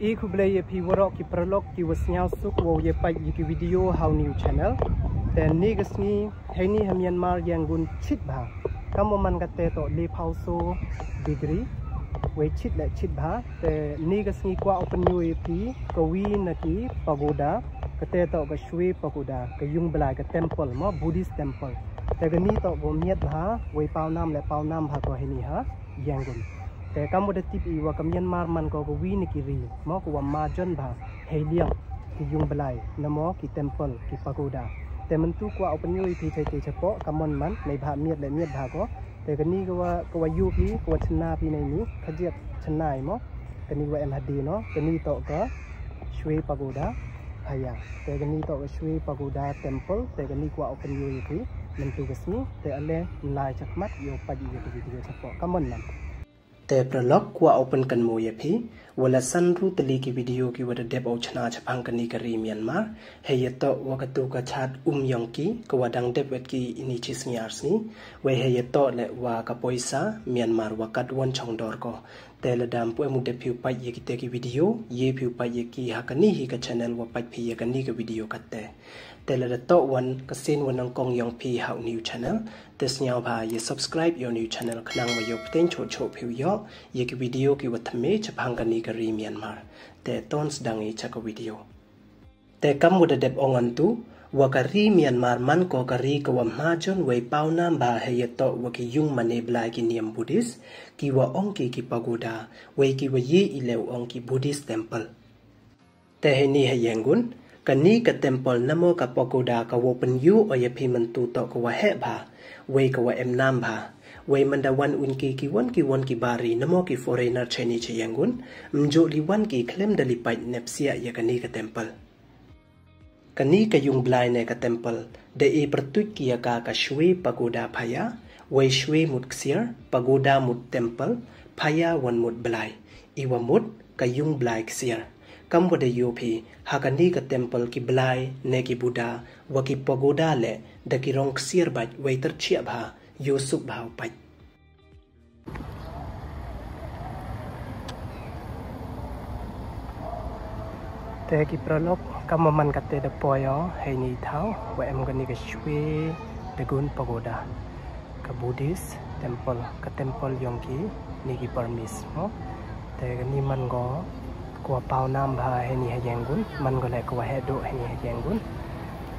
อีคุเบลย์พี่วรกิปรลกกิวสเนียวสุกวเยไปยิกิวิดีโอฮาวนิวชาแนลแต่นี่ก็สนี้ให้นี่ฮามียนมายังกุนชิดบ่าคำว่ามันก็เตะต่อลีพาวโซดีกรีไว้ชิดและชิดบ่าแต่นี่ก็สนี้กว่า open UAP กวีนักีปาโกดาก็เตะต่อก็ช่วยปาโกดาก็ยุ่งเบลายก็เทมเพลมั้งบูดิสเทมเพลแต่ก็นี่ต่อบ่มีดบ่าไว้เป่าน้ำและเป่าน้ำบ่าก็ให้นี่ฮะยังกุนแต่คำว่าติปอีว่าคำยันมาร์มันก็กวีนิกิรีมอกว่ามาจนบ่าเฮเลียงที่ยุ่งเบลายน้ำมอที่เทมเพลที่ปาโกดาแต่มันตู้กว่า open UAP ใช้เฉพาะคำมันในบ่ามีดและมีดบ่าก็แต่กันนี้ก็ว่ายูพีก็ว่าชนะพีในนี้ขยับชนะมั้งกันนี้ว่าMHDเนาะกันนี้ต่อก็ช่วยปาโกดาพายาแต่กันนี้ต่อก็ช่วยปาโกดาเทมเพลแต่กันนี้กว่า open UAP มันตู้ก็สนี้แต่อะไรลายจักมัดโยปัจจุบันที่เฉพาะคำมันนั้นแต่ประลอกกว่า open กันโมยพี่เวลาสั้นรู้ตลีกีวิดีโอกีว่าเด็บเอาชนะจะพังกันนี้กรีเมียนมาเฮียโตว่ากตัวกระชาดยองกีก็ว่าดังเด็บเวทกีอินิชิสเนียร์สนี้เวเฮียโตและว่ากปอยซาเมียนมาว่ากัดวันชงดอร์ก็แต่ละดามป่วยมุดเดผิวไปยกิเตกีวิดีโอเย่ผิวไปยกีฮักนี่ฮีกับชแนลว่าไปพียกันนี้กับวิดีโอกัดแต่ละโตวันก็เส้นวันนังกงยองพีฮาวนิวชแนลแต่สัญญาพายsubscribe ยอนิวชแนลขนังมายกเต้นโชผิวยอยกวิดีโอกีวัฒเมจะพังกันนี้กรีเมียนมาแต่ต้นสดังอีจากวิดีโอแต่กำมุดเด็บองอันตุว่ากรีเมียนมามันก็กรีกว่ามาจนไว้เป้าน้ำบาเฮียโตว่ากิยุ่งมันเนบลายกิเนียมบูดิสกีว่าองกีปาโกดาไว้กีว่าเยอิเลวองกีบูดิสเทมเพลแต่เฮนี่เฮียงกุนกันนี้กับเทมเพลนโมกับปาโกดากับว่าเป็นยูออยพิมันตุโตกับว่าเฮบาไว้กับว่าน้ำบาเว้มันดาวันอุนกีวันกีบารีนโมกีฟอเรนเนอร์เชนิชยังกุนมโจลีวันกีเคลมดลิไปเนปเซียยกันนี้กับเทมเพลกันนี้กับยุงบลายในกับเทมเพลเดอีประตุกียากาช่วยปาโกดาพายาไว้ช่วยมุดเซียร์ปาโกดามุดเทมเพลพายาวันมุดบลายอีวามุดกับยุงบลายเซียร์คำว่าเดยูพีหากันนี้กับเทมเพลกีบลายเนกีบูดาวากีปาโกดาเล่เดกีรองเซียร์บัดไว้ตรเชียบายูสุบาวไปแต่กิประลบกำมันกัดเตะปอยให้นี่เท้าว่ากันนี่ก็ช่วยเดกุนปาโกดากับบูดิสเทมเพลกับเทมเพลยองกีนี่กิปาร์มิสเนาะแต่กันนี่มันก็กว่าเปล่าน้ำพาให้นี่ให้ยังกุนมันก็เลยกว่าให้ดูให้นี่ให้ยังกุน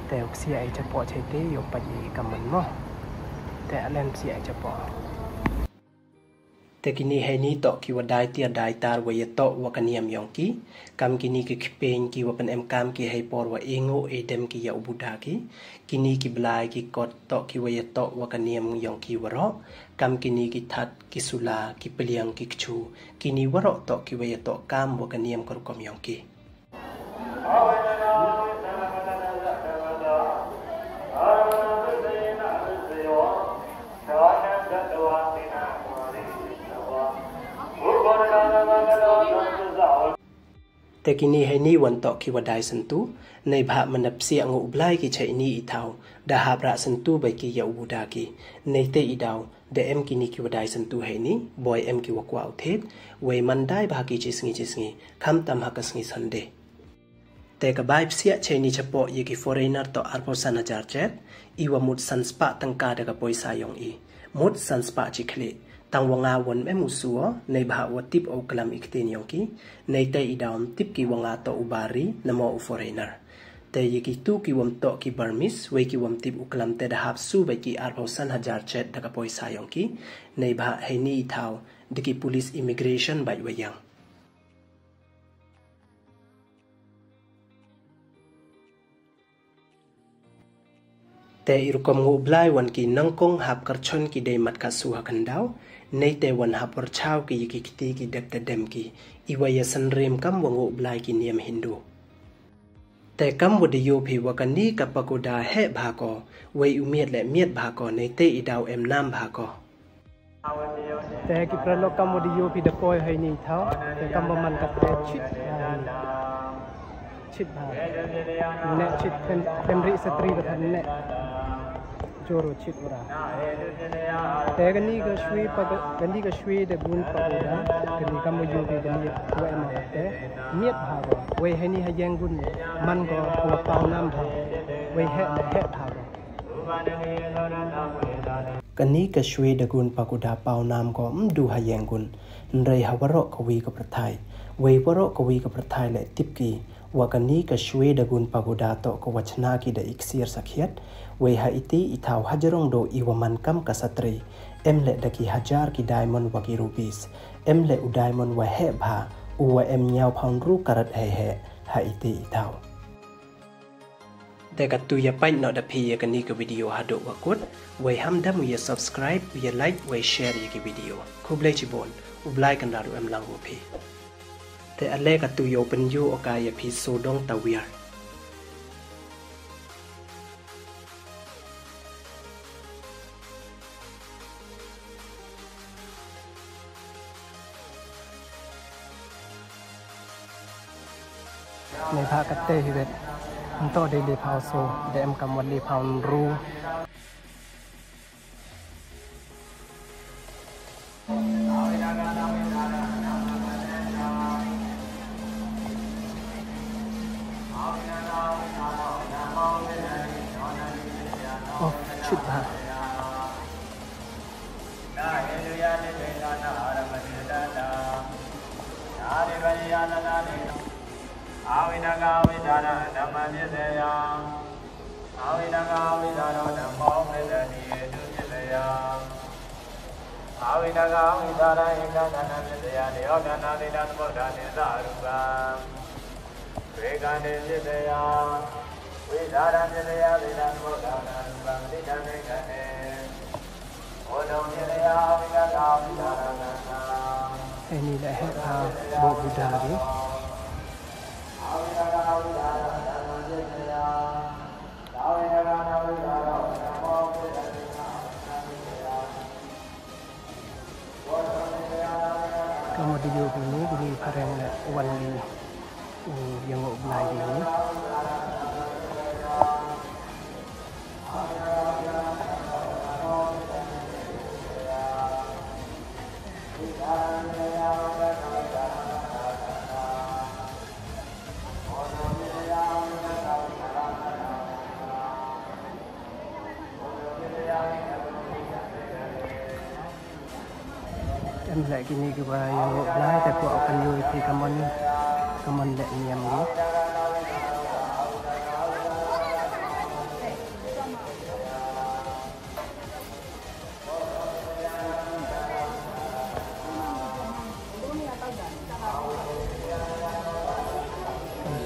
แต่เสียไอจะปอใช้เตยอยู่ปัจจัยกำมันเนาะแต่อันนั้นเสียจะปอแต่กินี่ให้นี่โตกีว่าได้เตียได้ตาร์วยโตว่ากันยามยองกีคำกินี่กีคิเป็นกีว่าเป็นเอ็มคำกีให้ปอว่าเองโอเอเดมกียาอุบุดากีกินี่กีบลายกีกอดโตกีว่าโตว่ากันยามยองกีวะรอคำกินี่กีทัดกีสุลากีเปลียงกีกชูกินี่วะรอโตกีว่าโตคำว่ากันยามกรุกมยองกีแต่กินี่ให้นี่วันต่อคิวได้สันตุในภาพมันนับเสียงอุบไลกิใช้นี่อีเท่าดาหาประสันตุใบกิยาอุบุดากิในเตอีดาวเดเอ็มกินี่คิวได้สันตุให้นี่บอยเอ็มกิวกว่าอุเทศเวมันได้บากิจิสงีคำตามหักสงีสันเดแต่กับใบเสียใช้นี่เฉพาะยิกิฟอเรนเนอร์ต่อ4,000 อีว่ามุดสันสปะตั้งกาดกับปอยสายองอีมุดสันสปะจิเคลตั้งวงอาวันแม่มุสัวในบาวัติบเอากลัมอีกเตนยองกีในเตอีดามติบกีวงอาโตอุบารีนโมอุฟอเรนเนอร์แต่ยิกิตูกีวมโตกีบาร์มิสเวกีวมติบอุกลัมเตดาฮับสู้ไปกี4,000 ดักปอยสายองกีในบาให้นี่เท่าดิกิ police immigration ใบไว้ยังแต่อิรุกมงูบลายวันกีนังกงหับกระชนกีเดมัดกัสุหักันดาวในแต่วันหับวรชาวกียกิตีกีเด็บแต่เดมกีอีวายสันเรียมกำวงูบลายกีเนียมฮินดูแต่กำวดโยพีวกันนี้กับปาโกดาแห่บากอไว้อุเมียดและเมียดบากอในเตอีดาวเอ็มน้ำบากอแต่กิประลกำวดโยพีเดปอยให้นี่เท่าแต่กำมันกับแต่ชิดบาเนชิดเป็นริสตรีประธานเน joro chit ora te gani ga shwe pag gani ga shwe de gun pagoda gani kam yo ge gani wa em te miet bha go we he ni ha yang gun man go ko pau nam bha we he bha go gani ga shwe de gun pagoda pau nam go du ha yang gun nrei ha waro ko wi ko prathai we waro ko wi ko prathai le tipki wakani ka shwe da gun pagoda to ko wachna ki da iksir sakhiat we ha iti ithau hajarong do iwaman kam ka satri emle da ki hajar ki diamond wa ki rupees emle u diamond wa he bha u wa em nyau phang ru karat he he ha iti ithau de ka tu ya pai no da phi ka ni ka video ha do wa kut we ham da mu ya subscribe ya like we share ye ki video khuble chi bon u blai kan da ru em lang wo phi te ale ka tu yo pen yu okaya phi so dong tawirในภาคกัตเตฮิเวตมันต่อได้เลพาวโซเดมกำวันเลพาวรูโอ้ชิดมาอาวินังอาวิธานะธรรมนิเสยาอาวินังอาวิธานะธรรมโมเสนิเยตุนิเสยาอาวินังอาวิธานะอินทานะนิเสยาเดโยกนาติตัสโมทานิสารุปังเวกันนิเสยาวิธานะนิเสยาติตัสโมทานารุปังติตันเนกันเนโอโนนิเสยาวินังอาวิธานะไอ้นี่แหละให้พาโบบุดาดิKemudian ini beri pareng wan di yang oblai ini. Em lại cái này cái bài ngộ lái tại của cần nuôi thì comment lại nhầm đi.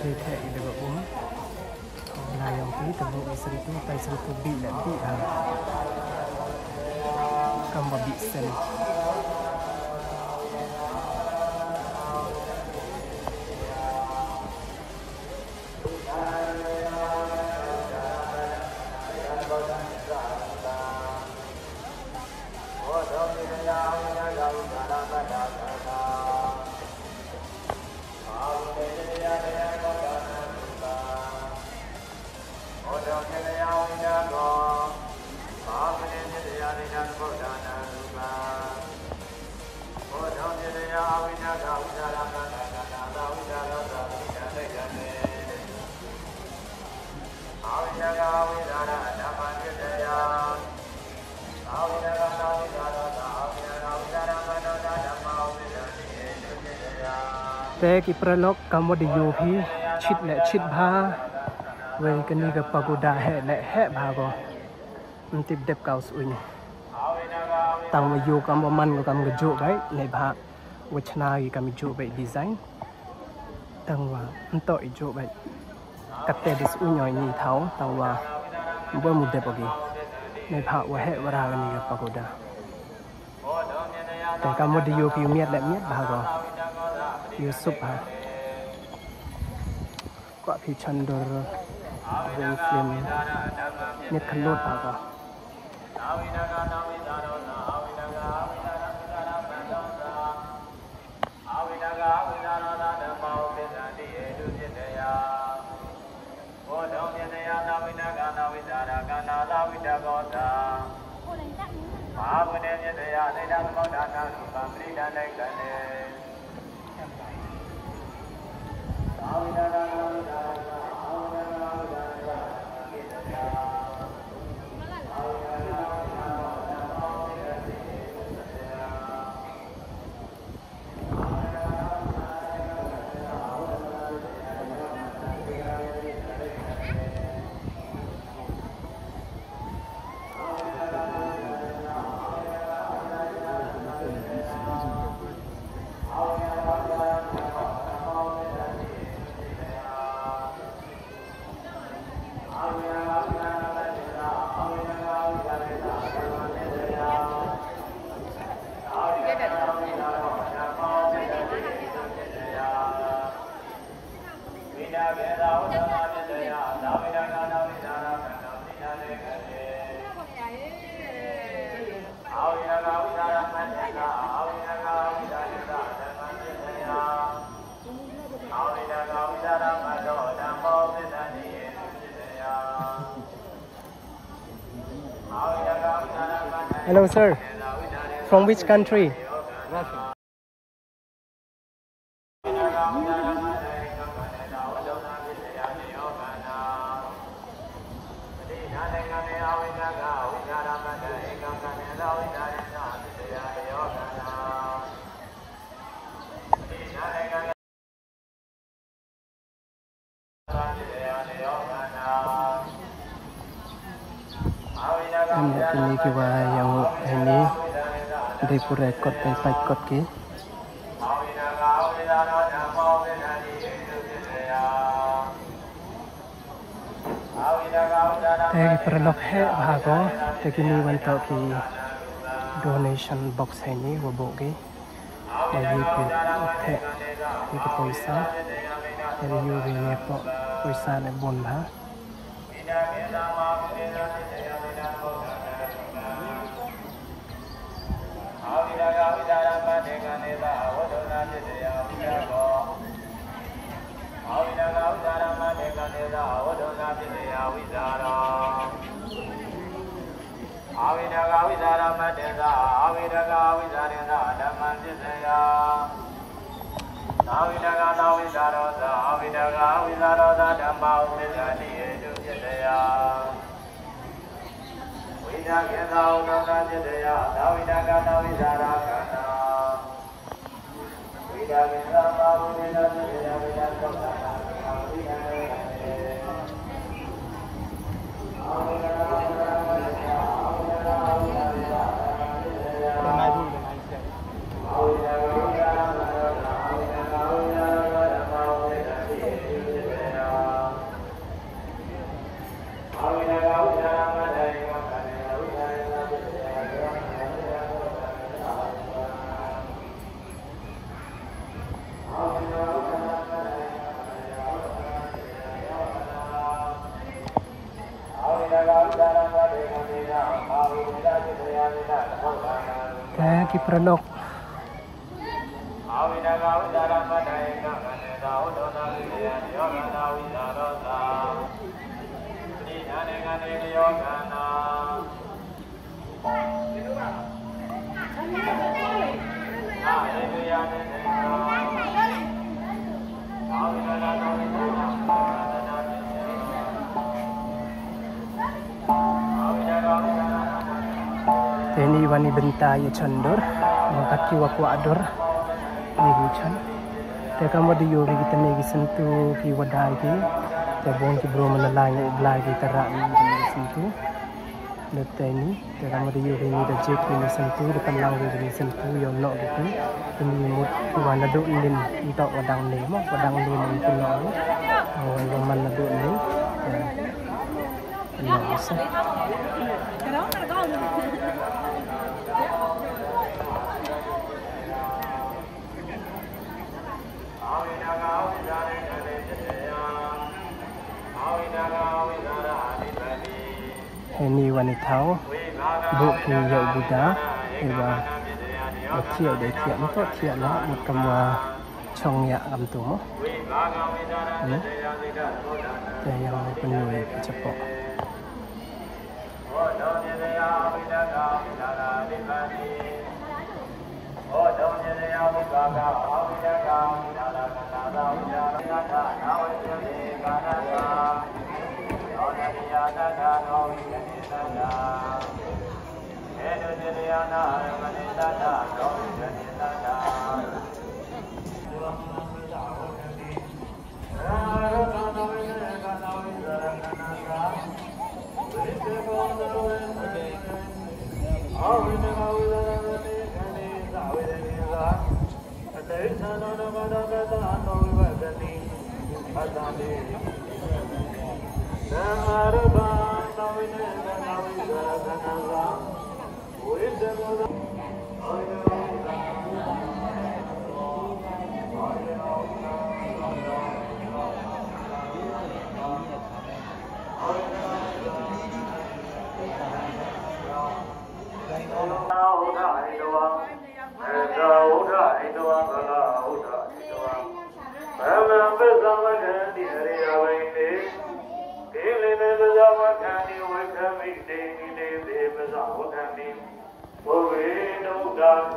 Tôi thệ được uống. Là dòng tí từ bộ sân tu tay sân tu bị lại bị cầm vào bị sân. Te ki pralog kamo di yohi chit le chit bha we kani ga pagoda he le he bha go ntip dep kaus uin tang ma yo kamo man go kam ga jo bai le bha wachna gi kam jo bai design tang wa nto i jo bai katte dis unyoi ni thau tang wa bo mu dep gi le bha wa he wa ra kani ga pagoda te kamo di yo pi miet le miet bha go Yusuf ha kwa phi chandor wen film ne khalot ha ka Hãy subscribe cho kênh Ghiền Mì Gõ để không bỏ lỡ Hello, sir. From which country? Russia. Ini kita yang ini di purekot dan paikot ki. Tegi perlok he bahago tegi ni wanto ki donation box ini wabok ki. Bagi ki ki poisa. Jadi yubi ni po poisa ne bon ha. Tegi perlok. Ini wani benta ya chandor, makaki wakwa ador, ini chan. Teka mo di yuri kita negi sentuh ki wadai ki, tebong ki bro melalanya iblai ki terak ni sentuh. Dete ini, teka mo di yuri ni dah jek ni sentuh, depan lang ni sentuh yang nak gitu. Ini mut wana do lin untuk wadang ni, mak wadang lin itu nak. Oh, yang mana do ni? Nak bisa. Ini wanita buki yau Buddha iba kia de kia mo to kia la mo kamwa chong ya am tu mo ne te yang mai penuh cepok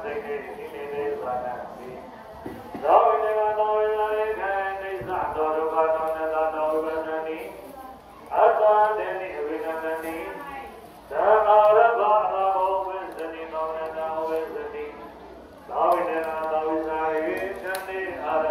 စိတ်နဲ့ဒီနေ့လေးပါတာဒီသောဝိနေကသောဝိလာရေခံနေသသောဒုက္ခသောနတသောဝိပဿနိအတ္တတေနိဝိနန္တနိသံဃာရဘအဘောဝိသတိသောနတဝိသတိသောဝိနေကသောဝိလာရေခံနေအာရ